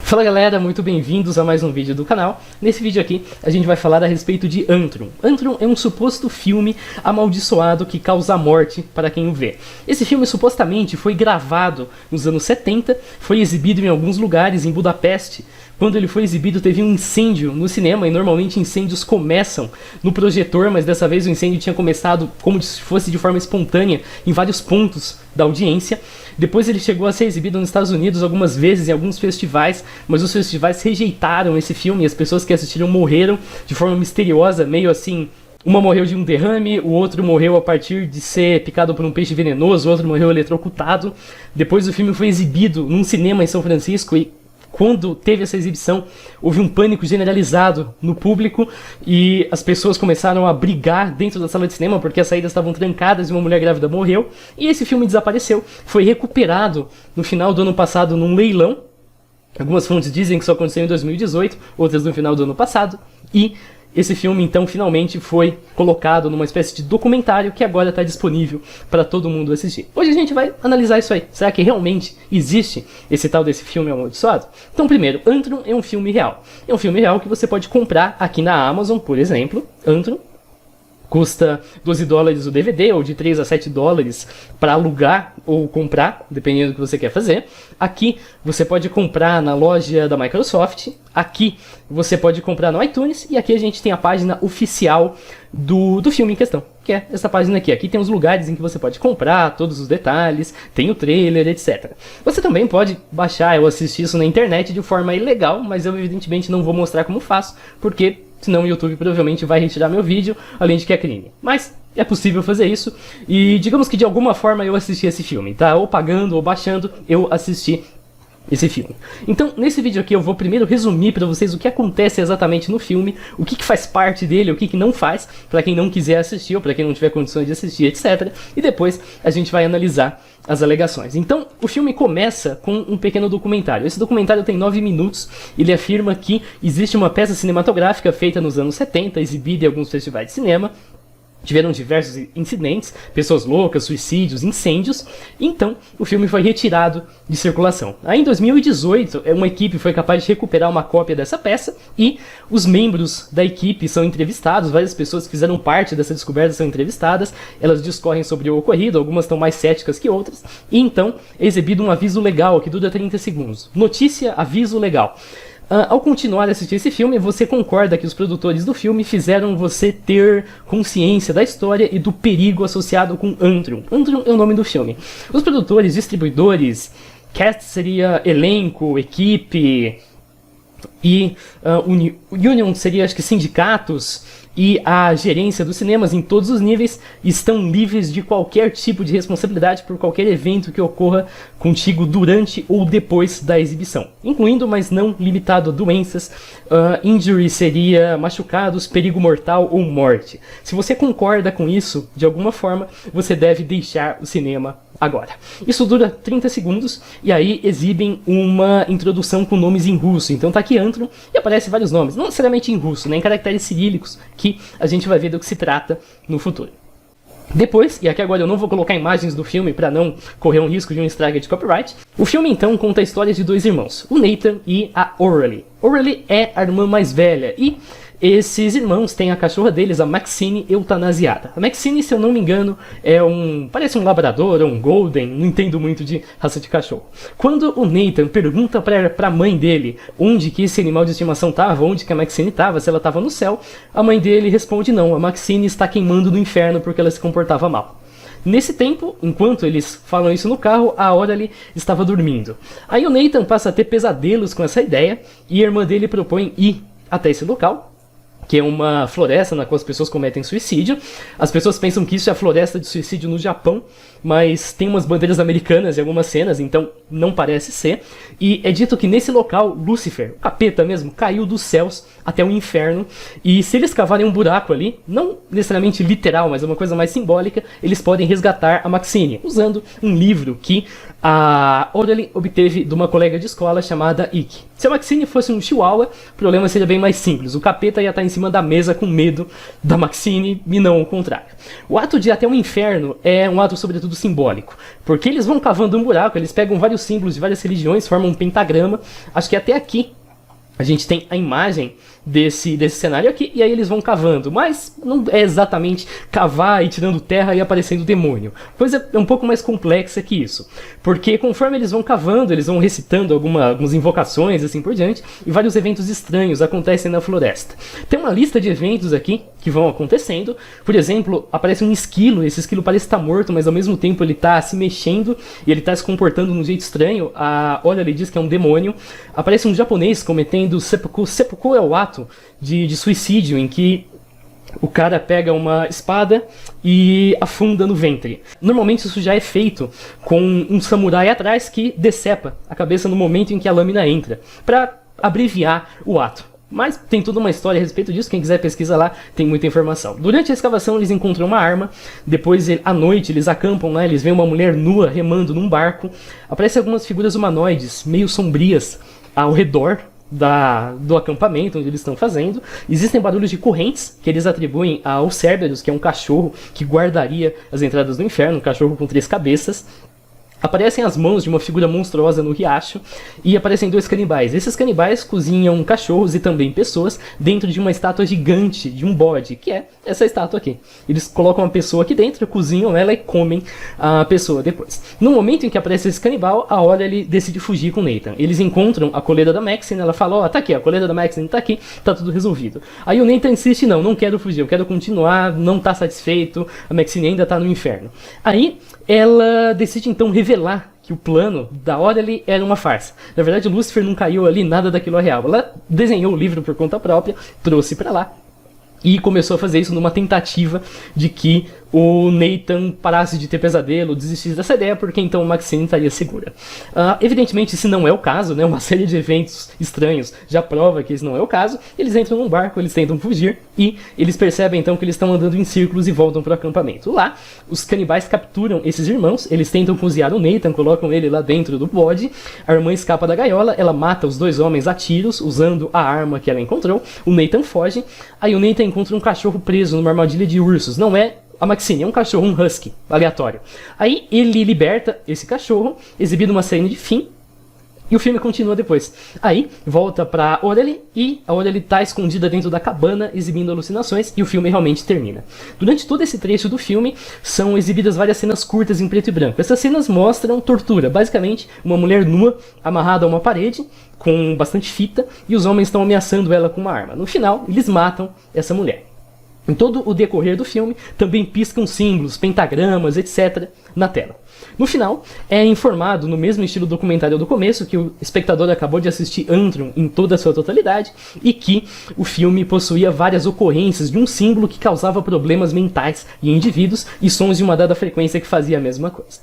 Fala galera, muito bem-vindos a mais um vídeo do canal. Nesse vídeo aqui a gente vai falar a respeito de Antrum. Antrum é um suposto filme amaldiçoado que causa morte para quem o vê. Esse filme supostamente foi gravado nos anos 70, foi exibido em alguns lugares em Budapeste. Quando ele foi exibido teve um incêndio no cinema, e normalmente incêndios começam no projetor, mas dessa vez o incêndio tinha começado como se fosse de forma espontânea em vários pontos da audiência. Depois ele chegou a ser exibido nos Estados Unidos algumas vezes em alguns festivais, mas os festivais rejeitaram esse filme e as pessoas que assistiram morreram de forma misteriosa, meio assim. Uma morreu de um derrame, o outro morreu a partir de ser picado por um peixe venenoso, o outro morreu eletrocutado. Depois o filme foi exibido num cinema em São Francisco e quando teve essa exibição, houve um pânico generalizado no público e as pessoas começaram a brigar dentro da sala de cinema porque as saídas estavam trancadas e uma mulher grávida morreu. E esse filme desapareceu, foi recuperado no final do ano passado num leilão. Algumas fontes dizem que só aconteceu em 2018, outras no final do ano passado. E esse filme, então, finalmente foi colocado numa espécie de documentário que agora está disponível para todo mundo assistir. Hoje a gente vai analisar isso aí. Será que realmente existe esse tal desse filme amaldiçoado? Então, primeiro, Antrum é um filme real. É um filme real que você pode comprar aqui na Amazon, por exemplo. Antrum custa $12 o DVD, ou de 3 a 7 dólares para alugar ou comprar, dependendo do que você quer fazer. Aqui você pode comprar na loja da Microsoft, aqui você pode comprar no iTunes, e aqui a gente tem a página oficial do filme em questão, que é essa página aqui. Aqui tem os lugares em que você pode comprar, todos os detalhes, tem o trailer, etc. Você também pode baixar ou assistir isso na internet de forma ilegal, mas eu evidentemente não vou mostrar como faço, porque senão o YouTube provavelmente vai retirar meu vídeo, além de que é crime. Mas é possível fazer isso, e digamos que de alguma forma eu assisti esse filme, tá? Ou pagando ou baixando, eu assisti esse filme. Então, nesse vídeo aqui eu vou primeiro resumir para vocês o que acontece exatamente no filme, o que faz parte dele, o que não faz, para quem não quiser assistir ou para quem não tiver condições de assistir, etc. E depois a gente vai analisar as alegações. Então, o filme começa com um pequeno documentário. Esse documentário tem 9 minutos, ele afirma que existe uma peça cinematográfica feita nos anos 70, exibida em alguns festivais de cinema. Tiveram diversos incidentes, pessoas loucas, suicídios, incêndios, então o filme foi retirado de circulação. Aí em 2018, uma equipe foi capaz de recuperar uma cópia dessa peça e os membros da equipe são entrevistados, várias pessoas que fizeram parte dessa descoberta são entrevistadas, elas discorrem sobre o ocorrido, algumas estão mais céticas que outras, e então é exibido um aviso legal que dura 30 segundos. Notícia, aviso legal. Ao continuar a assistir esse filme, você concorda que os produtores do filme fizeram você ter consciência da história e do perigo associado com Antrum. Antrum é o nome do filme. Os produtores, distribuidores, cast seria elenco, equipe, e union seria, acho que, sindicatos, e a gerência dos cinemas em todos os níveis estão livres de qualquer tipo de responsabilidade por qualquer evento que ocorra contigo durante ou depois da exibição, incluindo, mas não limitado a doenças, injury seria machucados, perigo mortal ou morte. Se você concorda com isso, de alguma forma, você deve deixar o cinema agora. Isso dura 30 segundos e aí exibem uma introdução com nomes em russo. Então tá aqui Antrum e aparece vários nomes, não necessariamente em russo, nem caracteres cirílicos, que a gente vai ver do que se trata no futuro. Depois, e aqui agora eu não vou colocar imagens do filme para não correr um risco de um strike de copyright, o filme então conta a história de dois irmãos, o Nathan e a Aurelie. Aurelie é a irmã mais velha e esses irmãos têm a cachorra deles, a Maxine, eutanasiada. A Maxine, se eu não me engano, parece um labrador ou um golden, não entendo muito de raça de cachorro. Quando o Nathan pergunta pra mãe dele onde que esse animal de estimação estava, onde que a Maxine estava, se ela estava no céu, a mãe dele responde não, a Maxine está queimando no inferno porque ela se comportava mal. Nesse tempo, enquanto eles falam isso no carro, a Aurelie estava dormindo. Aí o Nathan passa a ter pesadelos com essa ideia e a irmã dele propõe ir até esse local, que é uma floresta na qual as pessoas cometem suicídio. As pessoas pensam que isso é a floresta de suicídio no Japão, mas tem umas bandeiras americanas em algumas cenas, então não parece ser. E é dito que nesse local, Lúcifer, o capeta mesmo, caiu dos céus até o inferno. E se eles cavarem um buraco ali, não necessariamente literal, mas uma coisa mais simbólica, eles podem resgatar a Maxine, usando um livro que a Aurelie obteve de uma colega de escola chamada Ikki. Se a Maxine fosse um chihuahua, o problema seria bem mais simples. O capeta ia estar em cima da mesa com medo da Maxine e não o contrário. O ato de ir até o inferno é um ato sobretudo simbólico, porque eles vão cavando um buraco, eles pegam vários símbolos de várias religiões, formam um pentagrama. Acho que até aqui a gente tem a imagem desse cenário aqui, e aí eles vão cavando, mas não é exatamente cavar e tirando terra e aparecendo demônio. A coisa é um pouco mais complexa que isso, porque conforme eles vão cavando, eles vão recitando algumas invocações, assim por diante, e vários eventos estranhos acontecem na floresta. Tem uma lista de eventos aqui que vão acontecendo. Por exemplo, aparece um esquilo, esse esquilo parece estar morto, mas ao mesmo tempo ele está se mexendo e ele está se comportando de um jeito estranho. Olha, ele diz que é um demônio. Aparece um japonês cometendo seppuku. Seppuku é o ato de suicídio em que o cara pega uma espada e afunda no ventre. Normalmente isso já é feito com um samurai atrás que decepa a cabeça no momento em que a lâmina entra, para abreviar o ato. Mas tem toda uma história a respeito disso, quem quiser pesquisa lá, tem muita informação. Durante a escavação eles encontram uma arma, depois à noite eles acampam lá, eles veem uma mulher nua remando num barco. Aparecem algumas figuras humanoides, meio sombrias, ao redor do acampamento onde eles estão fazendo. Existem barulhos de correntes que eles atribuem ao Cerberus, que é um cachorro que guardaria as entradas do inferno, um cachorro com 3 cabeças. Aparecem as mãos de uma figura monstruosa no riacho e aparecem 2 canibais. Esses canibais cozinham cachorros e também pessoas dentro de uma estátua gigante de um bode, que é essa estátua aqui. Eles colocam uma pessoa aqui dentro, cozinham ela e comem a pessoa depois. No momento em que aparece esse canibal, a Olha ele decide fugir com o Nathan. Eles encontram a coleira da Maxine, ela fala, ó, tá aqui, a coleira da Maxine tá aqui, tá tudo resolvido. Aí o Nathan insiste, não quero fugir, eu quero continuar, não tá satisfeito, a Maxine ainda tá no inferno. Aí ela decide então revelar que o plano da Aurelie era uma farsa. Na verdade, o Lucifer não caiu ali, nada daquilo é real. Ela desenhou o livro por conta própria, trouxe pra lá e começou a fazer isso numa tentativa de que o Nathan parasse de ter pesadelo, desistisse dessa ideia, porque então o Maxine estaria segura. Evidentemente, esse não é o caso, né? Uma série de eventos estranhos já prova que esse não é o caso. Eles entram num barco, eles tentam fugir e eles percebem então que eles estão andando em círculos e voltam para o acampamento. Lá, os canibais capturam esses irmãos, eles tentam cozinhar o Nathan, colocam ele lá dentro do bode. A irmã escapa da gaiola, ela mata os 2 homens a tiros, usando a arma que ela encontrou. O Nathan foge, aí o Nathan encontra um cachorro preso numa armadilha de ursos. Não é a Maxine, é um cachorro, um husky, aleatório. Aí ele liberta esse cachorro, exibindo uma cena de fim, e o filme continua depois. Aí volta pra Aurelie, e a Aurelie tá escondida dentro da cabana, exibindo alucinações, e o filme realmente termina. Durante todo esse trecho do filme, são exibidas várias cenas curtas em preto e branco. Essas cenas mostram tortura, basicamente uma mulher nua, amarrada a uma parede, com bastante fita, e os homens estão ameaçando ela com uma arma. No final, eles matam essa mulher. Em todo o decorrer do filme, também piscam símbolos, pentagramas, etc. na tela. No final, é informado, no mesmo estilo documentário do começo, que o espectador acabou de assistir Antrum em toda a sua totalidade e que o filme possuía várias ocorrências de um símbolo que causava problemas mentais em indivíduos e sons de uma dada frequência que fazia a mesma coisa.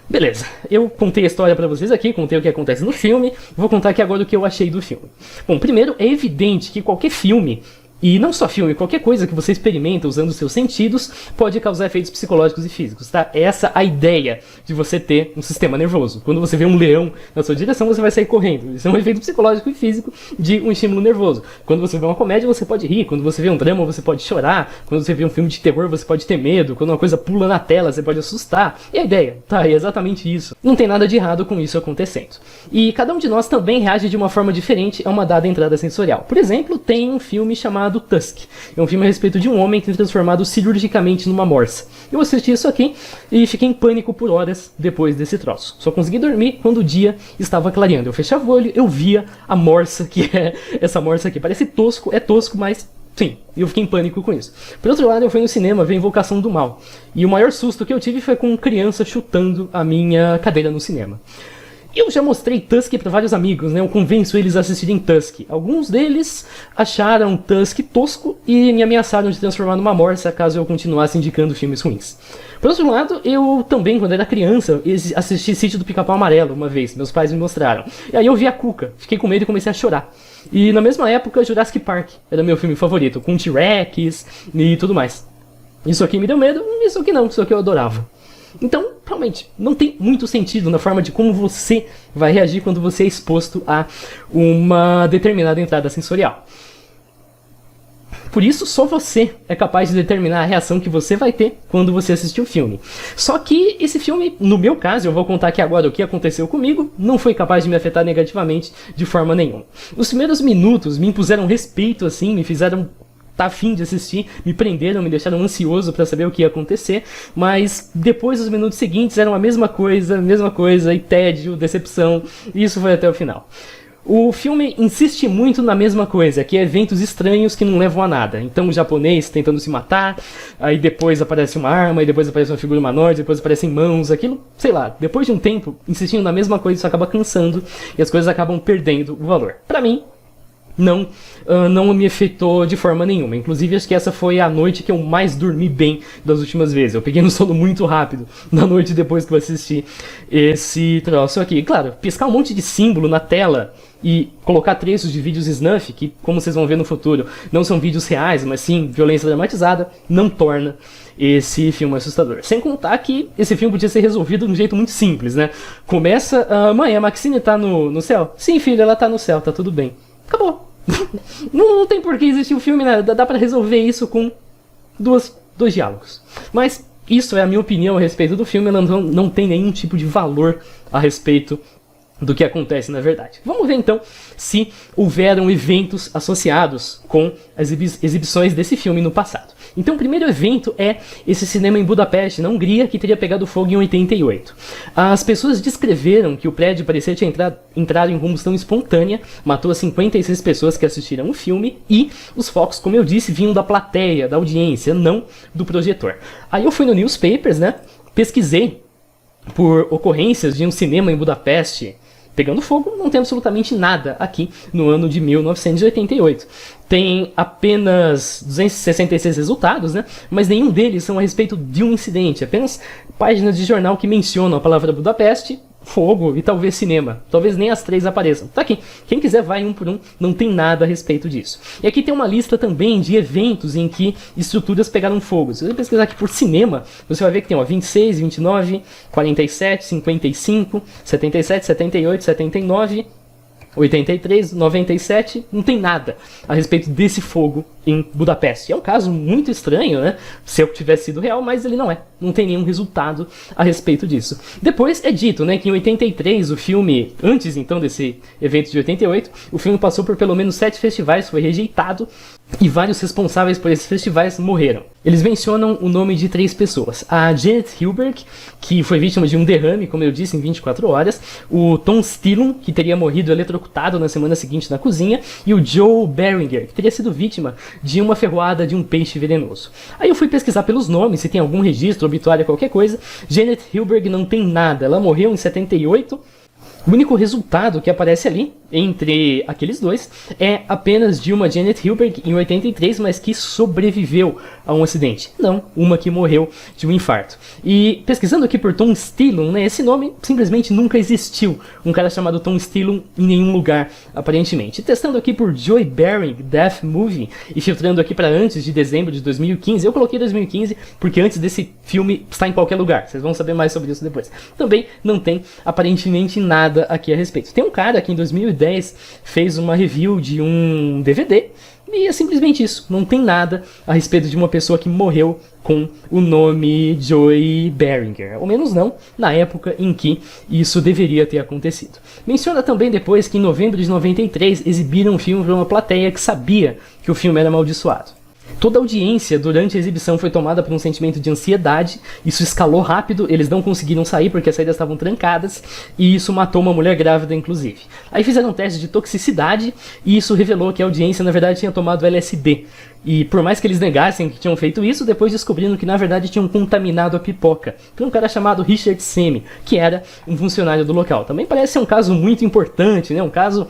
Beleza, eu contei a história pra vocês aqui, contei o que acontece no filme, vou contar aqui agora o que eu achei do filme. Bom, primeiro, é evidente que qualquer filme, e não só filme, qualquer coisa que você experimenta usando os seus sentidos pode causar efeitos psicológicos e físicos, tá? É essa a ideia de você ter um sistema nervoso. Quando você vê um leão na sua direção, você vai sair correndo. Isso é um efeito psicológico e físico de um estímulo nervoso. Quando você vê uma comédia, você pode rir. Quando você vê um drama, você pode chorar. Quando você vê um filme de terror, você pode ter medo. Quando uma coisa pula na tela, você pode assustar. E a ideia, tá? É exatamente isso. Não tem nada de errado com isso acontecendo. E cada um de nós também reage de uma forma diferente a uma dada entrada sensorial. Por exemplo, tem um filme chamado Tusk. É um filme a respeito de um homem que é transformado cirurgicamente numa morsa. Eu assisti isso aqui e fiquei em pânico por horas depois desse troço. Só consegui dormir quando o dia estava clareando. Eu fechava o olho, eu via a morsa, que é essa morsa aqui. Parece tosco, é tosco, mas sim, eu fiquei em pânico com isso. Por outro lado, eu fui no cinema ver Invocação do Mal. E o maior susto que eu tive foi com criança chutando a minha cadeira no cinema. Eu já mostrei Tusk para vários amigos, né? Eu convenço eles a assistirem Tusk. Alguns deles acharam Tusk tosco e me ameaçaram de transformar numa morsa caso eu continuasse indicando filmes ruins. Por outro lado, eu também, quando era criança, assisti Sítio do Pica-Pau Amarelo uma vez, meus pais me mostraram. E aí eu vi a Cuca, fiquei com medo e comecei a chorar. E na mesma época, Jurassic Park era meu filme favorito, com T-Rex e tudo mais. Isso aqui me deu medo, isso aqui não, isso aqui eu adorava. Então, realmente, não tem muito sentido na forma de como você vai reagir quando você é exposto a uma determinada entrada sensorial. Por isso, só você é capaz de determinar a reação que você vai ter quando você assistir o filme. Só que esse filme, no meu caso, eu vou contar aqui agora o que aconteceu comigo, não foi capaz de me afetar negativamente de forma nenhuma. Os primeiros minutos me impuseram respeito, assim, me fizeram tá afim de assistir, me prenderam, me deixaram ansioso para saber o que ia acontecer, mas depois os minutos seguintes eram a mesma coisa, e tédio, decepção, e isso foi até o final. O filme insiste muito na mesma coisa, que é eventos estranhos que não levam a nada. Então o japonês tentando se matar, aí depois aparece uma arma, aí depois aparece uma figura humanoide, depois aparecem mãos, aquilo, sei lá, depois de um tempo, insistindo na mesma coisa, isso acaba cansando e as coisas acabam perdendo o valor. Pra mim, não me afetou de forma nenhuma. Inclusive, acho que essa foi a noite que eu mais dormi bem das últimas vezes. Eu peguei no sono muito rápido na noite depois que eu assisti esse troço aqui. Claro, piscar um monte de símbolo na tela e colocar trechos de vídeos snuff, que, como vocês vão ver no futuro, não são vídeos reais, mas sim violência dramatizada, não torna esse filme assustador. Sem contar que esse filme podia ser resolvido de um jeito muito simples, né? Começa, mãe, a Maxine tá no céu? Sim, filho, ela tá no céu, tá tudo bem. Acabou. não tem por que existir o filme, né? Dá pra resolver isso com dois diálogos. Mas isso é a minha opinião a respeito do filme, ela não tem nenhum tipo de valor a respeito do que acontece na verdade. Vamos ver então se houveram eventos associados com as exibições desse filme no passado. Então o primeiro evento é esse cinema em Budapeste, na Hungria, que teria pegado fogo em 88. As pessoas descreveram que o prédio parecia ter entrado em combustão espontânea, matou as 56 pessoas que assistiram o filme e os focos, como eu disse, vinham da plateia, da audiência, não do projetor. Aí eu fui no Newspapers, né, pesquisei por ocorrências de um cinema em Budapeste pegando fogo, não tem absolutamente nada aqui no ano de 1988. Tem apenas 266 resultados, né? Mas nenhum deles são a respeito de um incidente. Apenas páginas de jornal que mencionam a palavra Budapeste, fogo e talvez cinema. Talvez nem as três apareçam. Tá aqui. Quem quiser vai um por um, não tem nada a respeito disso. E aqui tem uma lista também de eventos em que estruturas pegaram fogo. Se você pesquisar aqui por cinema, você vai ver que tem 26, 29, 47, 55, 77, 78, 79... 83, 97, não tem nada a respeito desse fogo em Budapeste. É um caso muito estranho, né? Se eu tivesse sido real, mas ele não é. Não tem nenhum resultado a respeito disso. Depois é dito, né, que em 83 o filme, antes então desse evento de 88, o filme passou por pelo menos 7 festivais, foi rejeitado e vários responsáveis por esses festivais morreram. Eles mencionam o nome de 3 pessoas. A Janet Hilberg, que foi vítima de um derrame, como eu disse, em 24 horas. O Tom Stillon, que teria morrido eletrocutado na semana seguinte na cozinha. E o Joe Beringer, que teria sido vítima de uma ferroada de um peixe venenoso. Aí eu fui pesquisar pelos nomes, se tem algum registro, obituário, qualquer coisa. Janet Hilberg não tem nada. Ela morreu em 78. O único resultado que aparece ali, entre aqueles dois, é apenas de uma Janet Hilberg em 83, mas que sobreviveu a um acidente. Não, uma que morreu de um infarto. E pesquisando aqui por Tom Stillon, né, esse nome simplesmente nunca existiu. Um cara chamado Tom Stillon em nenhum lugar, aparentemente. E testando aqui por Joy Bering, Death Movie, e filtrando aqui para antes de dezembro de 2015. Eu coloquei 2015 porque antes desse filme está em qualquer lugar. Vocês vão saber mais sobre isso depois. Também não tem aparentemente nada aqui a respeito. Tem um cara que em 2010 fez uma review de um DVD e é simplesmente isso. Não tem nada a respeito de uma pessoa que morreu com o nome Joy Beringer. Ao menos não na época em que isso deveria ter acontecido. Menciona também depois que em novembro de 93 exibiram um filme para uma plateia que sabia que o filme era amaldiçoado. Toda a audiência durante a exibição foi tomada por um sentimento de ansiedade, isso escalou rápido, eles não conseguiram sair porque as saídas estavam trancadas, e isso matou uma mulher grávida inclusive. Aí fizeram um teste de toxicidade, e isso revelou que a audiência na verdade tinha tomado LSD. E por mais que eles negassem que tinham feito isso, depois descobriram que na verdade tinham contaminado a pipoca por um cara chamado Richard Semi, que era um funcionário do local. Também parece ser um caso muito importante, né? Um caso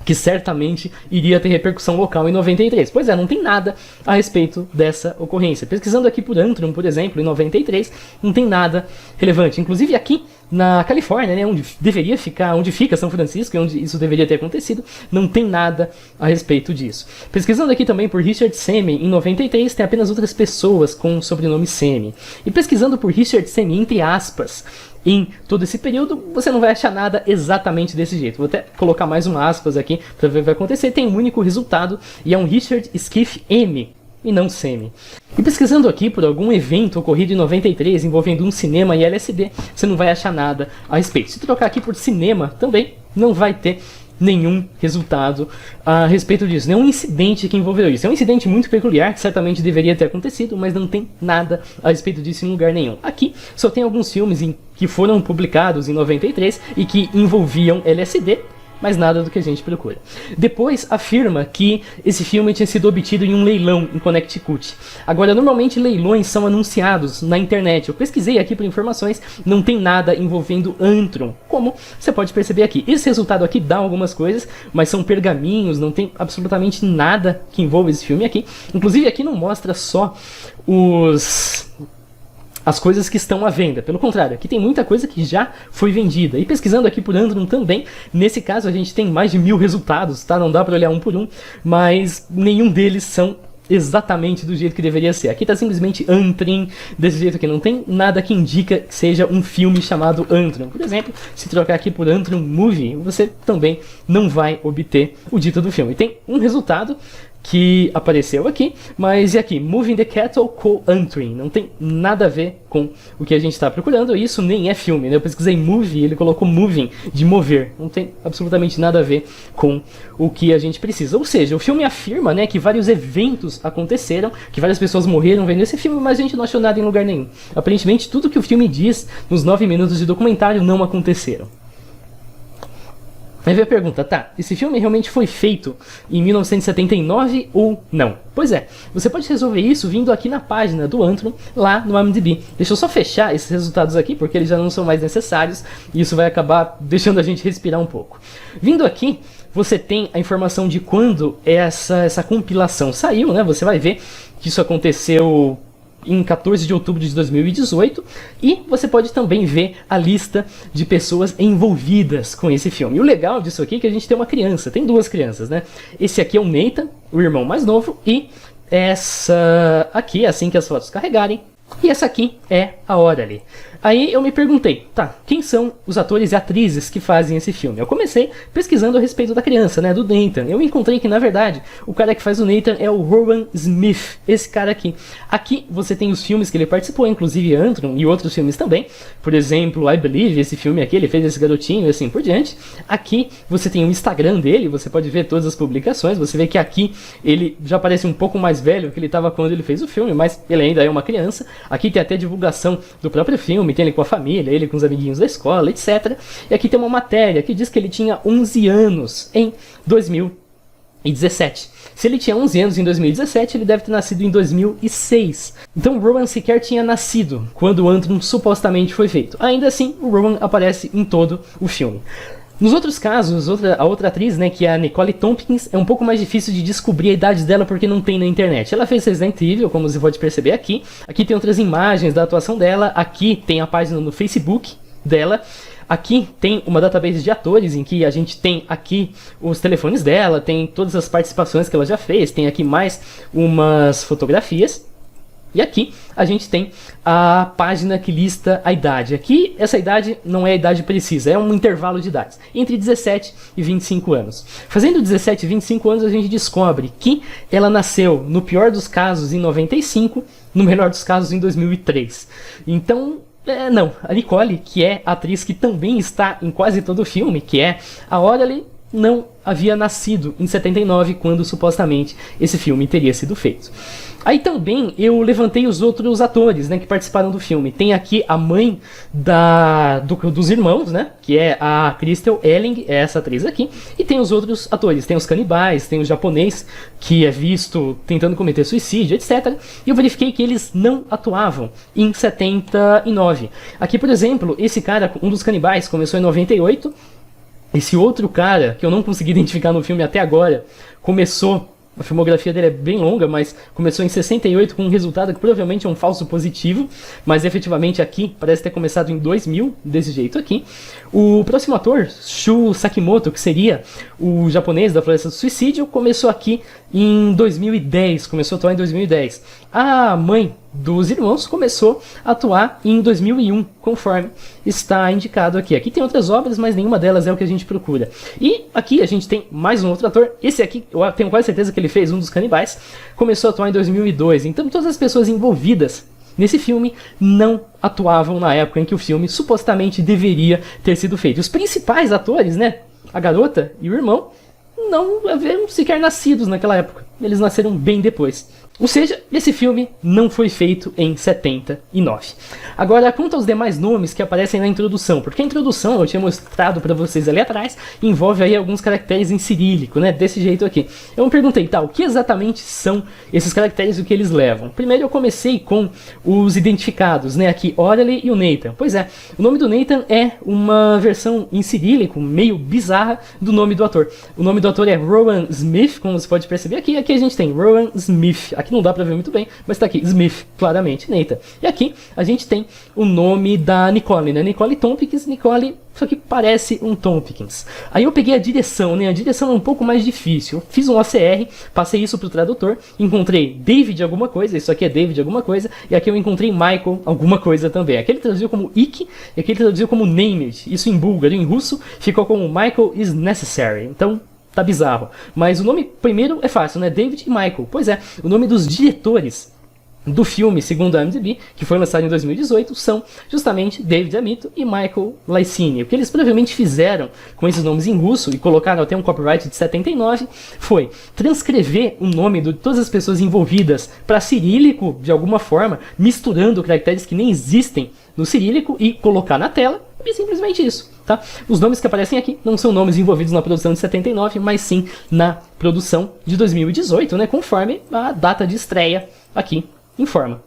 que certamente iria ter repercussão local em 93. Pois é, não tem nada a respeito dessa ocorrência. Pesquisando aqui por Antrum, por exemplo, em 93, não tem nada relevante. Inclusive aqui na Califórnia, né, onde deveria ficar, onde fica São Francisco e onde isso deveria ter acontecido, não tem nada a respeito disso. Pesquisando aqui também por Richard Semmy, em 93, tem apenas outras pessoas com o sobrenome Semmy. E pesquisando por Richard Semmy, entre aspas, em todo esse período, você não vai achar nada exatamente desse jeito. Vou até colocar mais um aspas aqui para ver o que vai acontecer. Tem um único resultado e é um Richard Skiff M, e não Semmy. E pesquisando aqui por algum evento ocorrido em 93 envolvendo um cinema e LSD, você não vai achar nada a respeito. Se trocar aqui por cinema também, não vai ter nenhum resultado a respeito disso, nenhum incidente que envolveu isso. É um incidente muito peculiar, que certamente deveria ter acontecido, mas não tem nada a respeito disso em lugar nenhum. Aqui só tem alguns filmes que foram publicados em 93 e que envolviam LSD, mas nada do que a gente procura. Depois afirma que esse filme tinha sido obtido em um leilão em Connecticut. Agora, normalmente leilões são anunciados na internet. Eu pesquisei aqui por informações, não tem nada envolvendo Antrum, como você pode perceber aqui. Esse resultado aqui dá algumas coisas, mas são pergaminhos, não tem absolutamente nada que envolva esse filme aqui. Inclusive aqui não mostra só as coisas que estão à venda. Pelo contrário, aqui tem muita coisa que já foi vendida. E pesquisando aqui por Antrum também, nesse caso a gente tem mais de 1000 resultados, tá? Não dá para olhar um por um, mas nenhum deles são exatamente do jeito que deveria ser. Aqui tá simplesmente Antrim, desse jeito aqui. Não tem nada que indica que seja um filme chamado Antrum. Por exemplo, se trocar aqui por Antrum Movie, você também não vai obter o dito do filme. Tem um resultado que apareceu aqui, mas e aqui? Moving the Cattle Co. Antrim. Não tem nada a ver com o que a gente está procurando. Isso nem é filme, né? Eu pesquisei movie, ele colocou moving, de mover. Não tem absolutamente nada a ver com o que a gente precisa. Ou seja, o filme afirma, né, que vários eventos aconteceram, que várias pessoas morreram vendo esse filme, mas a gente não achou nada em lugar nenhum. Aparentemente, tudo que o filme diz nos 9 minutos de documentário não aconteceram. Aí vem a pergunta, tá, esse filme realmente foi feito em 1979 ou não? Pois é, você pode resolver isso vindo aqui na página do Antrum, lá no IMDb. Deixa eu só fechar esses resultados aqui, porque eles já não são mais necessários, e isso vai acabar deixando a gente respirar um pouco. Vindo aqui, você tem a informação de quando essa compilação saiu, né? Você vai ver que isso aconteceu em 14 de outubro de 2018, e você pode também ver a lista de pessoas envolvidas com esse filme. E o legal disso aqui é que a gente tem uma criança, tem duas crianças, né? Esse aqui é o Nathan, o irmão mais novo, e essa aqui, assim que as fotos carregarem, e essa aqui é a Orally. Aí eu me perguntei, tá, quem são os atores e atrizes que fazem esse filme? Eu comecei pesquisando a respeito da criança, né, do Nathan. Eu encontrei que, na verdade, o cara que faz o Nathan é o Rowan Smith, esse cara aqui. Aqui você tem os filmes que ele participou, inclusive Antrum e outros filmes também. Por exemplo, I Believe, esse filme aqui, ele fez esse garotinho e assim por diante. Aqui você tem o Instagram dele, você pode ver todas as publicações. Você vê que aqui ele já parece um pouco mais velho que ele estava quando ele fez o filme, mas ele ainda é uma criança. Aqui tem até divulgação do próprio filme, tem ele com a família, ele com os amiguinhos da escola, etc. E aqui tem uma matéria que diz que ele tinha 11 anos em 2017. Se ele tinha 11 anos em 2017, ele deve ter nascido em 2006. Então o Rowan sequer tinha nascido quando o Antrum supostamente foi feito. Ainda assim, o Rowan aparece em todo o filme. Nos outros casos, a outra atriz, né, que é a Nicole Tompkins, é um pouco mais difícil de descobrir a idade dela porque não tem na internet. Ela fez Resident Evil, como você pode perceber aqui. Aqui tem outras imagens da atuação dela. Aqui tem a página no Facebook dela. Aqui tem uma database de atores em que a gente tem aqui os telefones dela, tem todas as participações que ela já fez, tem aqui mais umas fotografias. E aqui a gente tem a página que lista a idade. Aqui essa idade não é a idade precisa, é um intervalo de idades, entre 17 e 25 anos. Fazendo 17 e 25 anos a gente descobre que ela nasceu, no pior dos casos, em 95, no melhor dos casos, em 2003. Então, não, a Nicole, que é a atriz que também está em quase todo o filme, que é a Orally, não havia nascido em 79, quando supostamente esse filme teria sido feito. Aí também eu levantei os outros atores, né, que participaram do filme. Tem aqui a mãe dos irmãos, né, que é a Crystal Elling, é essa atriz aqui. E tem os outros atores, tem os canibais, tem o japonês, que é visto tentando cometer suicídio, etc. E eu verifiquei que eles não atuavam em 79. Aqui, por exemplo, esse cara, um dos canibais, começou em 98. esse outro cara, que eu não consegui identificar no filme até agora, começou... A filmografia dele é bem longa, mas começou em 68 com um resultado que provavelmente é um falso positivo, mas efetivamente aqui parece ter começado em 2000, desse jeito aqui. O próximo ator, Shu Sakimoto, que seria o japonês da Floresta do Suicídio, começou aqui em 2010, começou a atuar em 2010. A mãe dos irmãos começou a atuar em 2001, conforme está indicado aqui. Aqui tem outras obras, mas nenhuma delas é o que a gente procura. E aqui a gente tem mais um outro ator, esse aqui eu tenho quase certeza que ele fez um dos canibais, começou a atuar em 2002. Então todas as pessoas envolvidas nesse filme não atuavam na época em que o filme supostamente deveria ter sido feito. Os principais atores, né, a garota e o irmão, não haviam sequer nascidos naquela época. Eles nasceram bem depois. Ou seja, esse filme não foi feito em 79. Agora, quanto aos demais nomes que aparecem na introdução, porque a introdução eu tinha mostrado para vocês ali atrás, envolve aí alguns caracteres em cirílico, né, desse jeito aqui. Eu me perguntei, o que exatamente são esses caracteres e o que eles levam? Primeiro eu comecei com os identificados, né, aqui, Orally e o Nathan. Pois é, o nome do Nathan é uma versão em cirílico, meio bizarra, do nome do ator. O nome do ator é Rowan Smith, como você pode perceber aqui. Aqui a gente tem Rowan Smith. Aqui não dá pra ver muito bem, mas tá aqui, Smith, claramente, Nathan. E aqui a gente tem o nome da Nicole, né? Nicole Tompkins, Nicole, só que parece um Tompkins. Aí eu peguei a direção, né? A direção é um pouco mais difícil. Fiz um OCR, passei isso pro tradutor, encontrei David alguma coisa, isso aqui é David alguma coisa, e aqui eu encontrei Michael alguma coisa também. Aqui ele traduziu como Ik, e aqui ele traduziu como Named. Isso em búlgaro, em russo, ficou como Michael is necessary. Então... tá bizarro. Mas o nome primeiro é fácil, né? David e Michael. Pois é, o nome dos diretores do filme, segundo a IMDb, que foi lançado em 2018, são justamente David Amito e Michael Laicini. O que eles provavelmente fizeram com esses nomes em russo, e colocaram até um copyright de 79, foi transcrever o nome de todas as pessoas envolvidas para cirílico, de alguma forma, misturando caracteres que nem existem no cirílico e colocar na tela. E simplesmente isso, tá? Os nomes que aparecem aqui não são nomes envolvidos na produção de 79, mas sim na produção de 2018, né? Conforme a data de estreia aqui informa.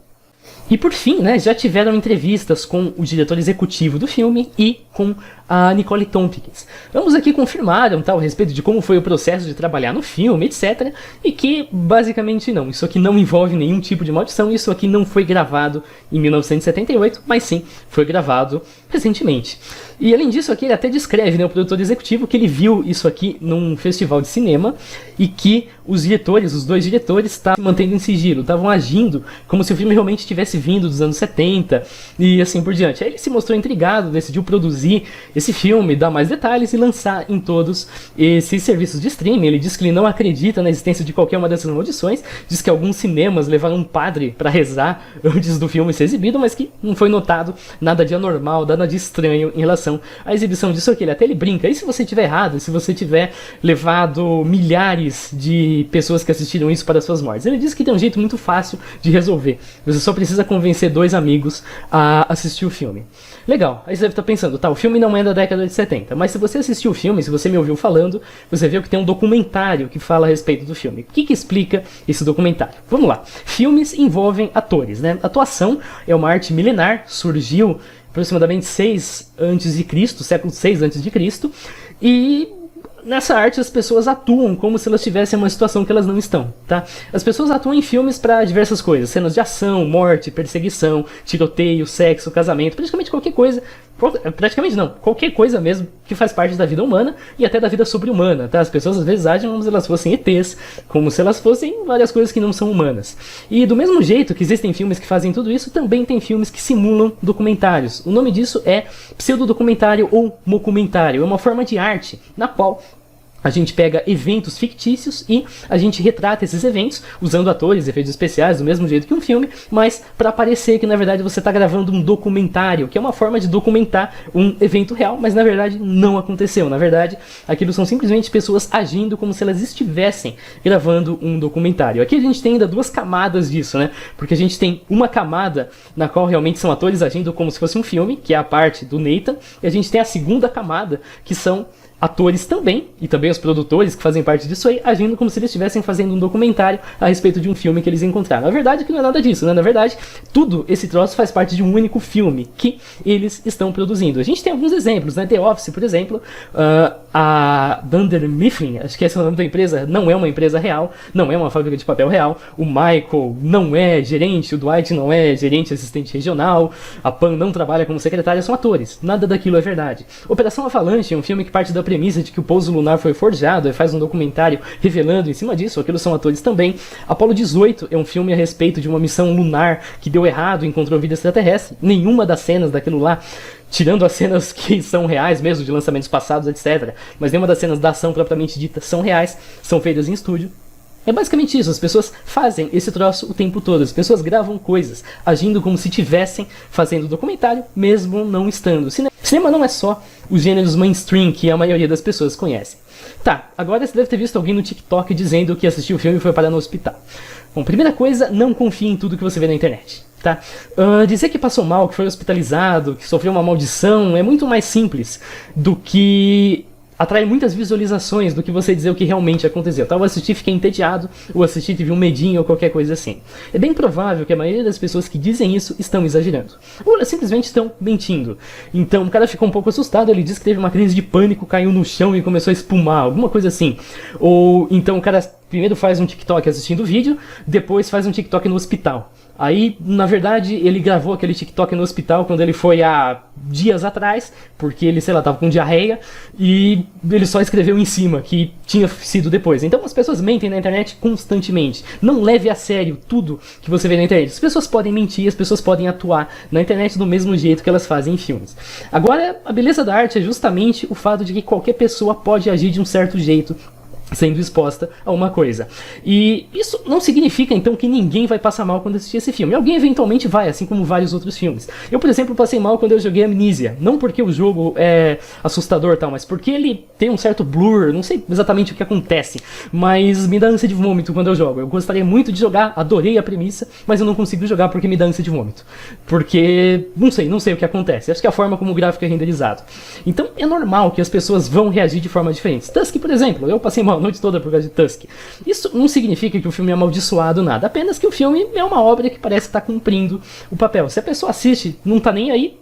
E por fim, né, já tiveram entrevistas com o diretor executivo do filme e com a Nicole Tompkins. Ambos aqui confirmaram, a respeito de como foi o processo de trabalhar no filme, etc. E que, basicamente, não. Isso aqui não envolve nenhum tipo de maldição. Isso aqui não foi gravado em 1978, mas sim foi gravado recentemente. E além disso, aqui ele até descreve, né, o produtor executivo, que ele viu isso aqui num festival de cinema e que os diretores, os dois diretores, estavam se mantendo em sigilo, estavam agindo como se o filme realmente tivesse vindo dos anos 70 e assim por diante. Aí ele se mostrou intrigado, decidiu produzir esse filme, dar mais detalhes e lançar em todos esses serviços de streaming. Ele diz que ele não acredita na existência de qualquer uma dessas maldições, diz que alguns cinemas levaram um padre para rezar antes do filme ser exibido, mas que não foi notado nada de anormal, nada de estranho em relação à exibição disso aqui. Até ele brinca, e se você tiver errado, se você tiver levado milhares de pessoas que assistiram isso para suas mortes? Ele diz que tem um jeito muito fácil de resolver, você só precisa convencer dois amigos a assistir o filme. Legal, aí você deve estar pensando, o filme não é da década de 70, mas se você assistiu o filme, se você me ouviu falando, você viu que tem um documentário que fala a respeito do filme. O que explica esse documentário? Vamos lá. Filmes envolvem atores, né? Atuação é uma arte milenar, surgiu aproximadamente 6 a.C., século 6 a.C., e nessa arte as pessoas atuam como se elas tivessem uma situação que elas não estão, tá? As pessoas atuam em filmes para diversas coisas, cenas de ação, morte, perseguição, tiroteio, sexo, casamento, praticamente qualquer coisa, qualquer coisa mesmo que faz parte da vida humana e até da vida sobre-humana, tá? As pessoas às vezes agem como se elas fossem ETs, como se elas fossem várias coisas que não são humanas. E do mesmo jeito que existem filmes que fazem tudo isso, também tem filmes que simulam documentários. O nome disso é pseudodocumentário ou mockumentário, é uma forma de arte na qual a gente pega eventos fictícios e a gente retrata esses eventos usando atores, efeitos especiais, do mesmo jeito que um filme, mas para parecer que na verdade você está gravando um documentário, que é uma forma de documentar um evento real, mas na verdade não aconteceu. Na verdade, aquilo são simplesmente pessoas agindo como se elas estivessem gravando um documentário. Aqui a gente tem ainda duas camadas disso, né? Porque a gente tem uma camada na qual realmente são atores agindo como se fosse um filme, que é a parte do Nathan, e a gente tem a segunda camada, que são atores também, e também os produtores que fazem parte disso aí, agindo como se eles estivessem fazendo um documentário a respeito de um filme que eles encontraram. A verdade é que não é nada disso, né? Na verdade, tudo esse troço faz parte de um único filme que eles estão produzindo. A gente tem alguns exemplos, né? The Office, por exemplo, a Dunder Mifflin, acho que esse é o nome da empresa, não é uma empresa real, não é uma fábrica de papel real, o Michael não é gerente, o Dwight não é gerente assistente regional, a Pam não trabalha como secretária, são atores, nada daquilo é verdade. Operação Avalanche é um filme que parte da premissa de que o pouso lunar foi forjado e faz um documentário revelando em cima disso, aqueles são atores também. Apollo 18 é um filme a respeito de uma missão lunar que deu errado e encontrou vida extraterrestre. Nenhuma das cenas daquilo lá, tirando as cenas que são reais mesmo, de lançamentos passados, etc., mas nenhuma das cenas da ação propriamente dita são reais, são feitas em estúdio. É basicamente isso, as pessoas fazem esse troço o tempo todo, as pessoas gravam coisas, agindo como se estivessem fazendo documentário, mesmo não estando. Cinema não é só os gêneros mainstream que a maioria das pessoas conhece. Tá, agora você deve ter visto alguém no TikTok dizendo que assistiu o filme e foi parar no hospital. Bom, primeira coisa, não confie em tudo que você vê na internet. Tá? Dizer que passou mal, que foi hospitalizado, que sofreu uma maldição, é muito mais simples do que atrai muitas visualizações do que você dizer o que realmente aconteceu. Tá? Eu assisti e fiquei entediado, ou assisti e tive um medinho ou qualquer coisa assim. É bem provável que a maioria das pessoas que dizem isso estão exagerando. Ou elas simplesmente estão mentindo. Então o cara ficou um pouco assustado, ele disse que teve uma crise de pânico, caiu no chão e começou a espumar, alguma coisa assim. Ou então o cara primeiro faz um TikTok assistindo o vídeo, depois faz um TikTok no hospital. Aí, na verdade, ele gravou aquele TikTok no hospital quando ele foi há dias atrás, porque ele, sei lá, tava com diarreia, e ele só escreveu em cima que tinha sido depois. Então as pessoas mentem na internet constantemente. Não leve a sério tudo que você vê na internet. As pessoas podem mentir, as pessoas podem atuar na internet do mesmo jeito que elas fazem em filmes. Agora, a beleza da arte é justamente o fato de que qualquer pessoa pode agir de um certo jeito sendo exposta a uma coisa. E isso não significa, então, que ninguém vai passar mal quando assistir esse filme. Alguém eventualmente vai, assim como vários outros filmes. Eu, por exemplo, passei mal quando eu joguei Amnesia. Não porque o jogo é assustador e tal, mas porque ele tem um certo blur, não sei exatamente o que acontece, mas me dá ânsia de vômito quando eu jogo. Eu gostaria muito de jogar, adorei a premissa, mas eu não consigo jogar porque me dá ânsia de vômito. Porque, não sei o que acontece. Acho que é a forma como o gráfico é renderizado. Então, é normal que as pessoas vão reagir de forma diferente. Tusk, por exemplo, eu passei mal a noite toda por causa de Tusk. Isso não significa que o filme é amaldiçoado, nada. Apenas que o filme é uma obra que parece estar cumprindo o papel. Se a pessoa assiste, não tá nem aí,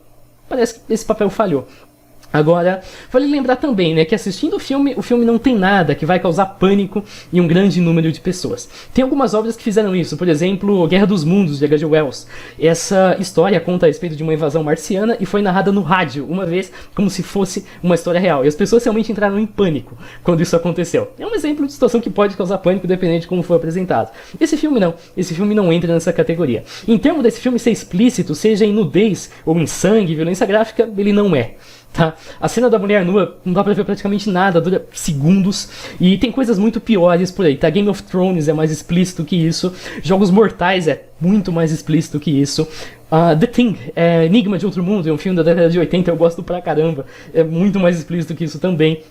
parece que esse papel falhou. Agora, vale lembrar também, né, que assistindo o filme não tem nada que vai causar pânico em um grande número de pessoas. Tem algumas obras que fizeram isso, por exemplo, Guerra dos Mundos, de H.G. Wells. Essa história conta a respeito de uma invasão marciana e foi narrada no rádio, uma vez, como se fosse uma história real. E as pessoas realmente entraram em pânico quando isso aconteceu. É um exemplo de situação que pode causar pânico, dependendo de como for apresentado. Esse filme não entra nessa categoria. Em termos desse filme ser explícito, seja em nudez ou em sangue, violência gráfica, ele não é. Tá? A cena da mulher nua não dá pra ver praticamente nada, dura segundos, e tem coisas muito piores por aí, tá? Game of Thrones é mais explícito que isso, Jogos Mortais é muito mais explícito que isso, The Thing, Enigma de Outro Mundo, é um filme da década de 80, eu gosto pra caramba, é muito mais explícito que isso também.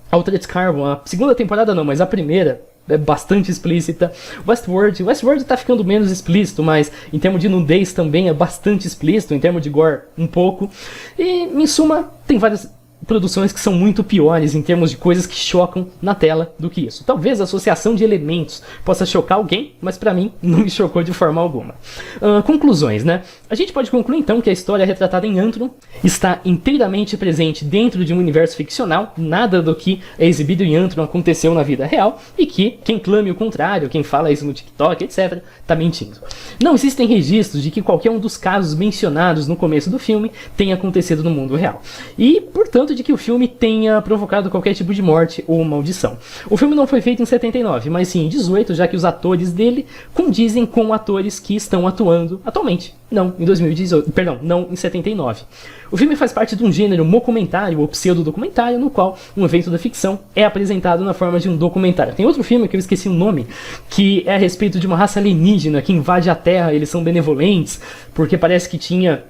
Altered Carbon, a segunda temporada não, mas a primeira é bastante explícita. Westworld tá ficando menos explícito, mas em termos de nudez também é bastante explícito, em termos de gore um pouco. E, em suma, tem várias produções que são muito piores em termos de coisas que chocam na tela do que isso. Talvez a associação de elementos possa chocar alguém, mas pra mim não me chocou de forma alguma. Conclusões, né? A gente pode concluir então que a história retratada em Antrum está inteiramente presente dentro de um universo ficcional, nada do que é exibido em Antrum aconteceu na vida real, e que quem clame o contrário, quem fala isso no TikTok, etc., tá mentindo. Não existem registros de que qualquer um dos casos mencionados no começo do filme tenha acontecido no mundo real. E, portanto, de que o filme tenha provocado qualquer tipo de morte ou maldição. O filme não foi feito em 79, mas sim em 18, já que os atores dele condizem com atores que estão atuando atualmente. Não em 2018, perdão, não em 79. O filme faz parte de um gênero mockumentário ou pseudodocumentário, no qual um evento da ficção é apresentado na forma de um documentário. Tem outro filme que eu esqueci o nome, que é a respeito de uma raça alienígena que invade a Terra, eles são benevolentes, porque parece que tinha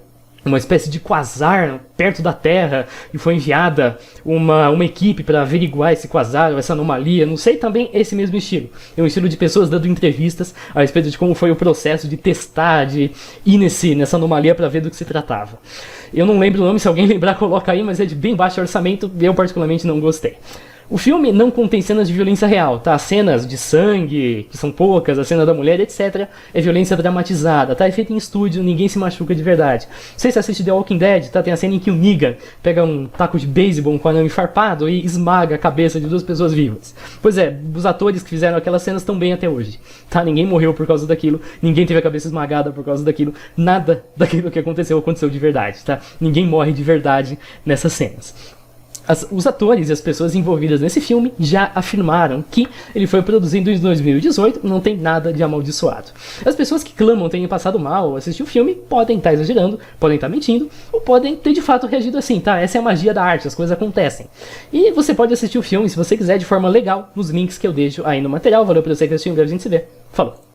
uma espécie de quasar perto da Terra e foi enviada uma equipe para averiguar esse quasar ou essa anomalia, não sei, também esse mesmo estilo. É um estilo de pessoas dando entrevistas a respeito de como foi o processo de testar, de ir nessa anomalia para ver do que se tratava. Eu não lembro o nome, se alguém lembrar coloca aí, mas é de bem baixo orçamento, eu particularmente não gostei. O filme não contém cenas de violência real, tá? Cenas de sangue, que são poucas, a cena da mulher, etc. É violência dramatizada, tá? É feita em estúdio, ninguém se machuca de verdade. Não sei se assiste The Walking Dead, tá? Tem a cena em que o Negan pega um taco de beisebol com um arame farpado e esmaga a cabeça de 2 pessoas vivas. Pois é, os atores que fizeram aquelas cenas estão bem até hoje, tá? Ninguém morreu por causa daquilo, ninguém teve a cabeça esmagada por causa daquilo, nada daquilo que aconteceu de verdade, tá? Ninguém morre de verdade nessas cenas. Os atores e as pessoas envolvidas nesse filme já afirmaram que ele foi produzido em 2018, não tem nada de amaldiçoado. As pessoas que clamam terem passado mal ao assistir o filme podem estar exagerando, podem estar mentindo, ou podem ter de fato reagido assim, tá? Essa é a magia da arte, as coisas acontecem. E você pode assistir o filme, se você quiser, de forma legal, nos links que eu deixo aí no material. Valeu pelo seu assistir, a gente se vê. Falou!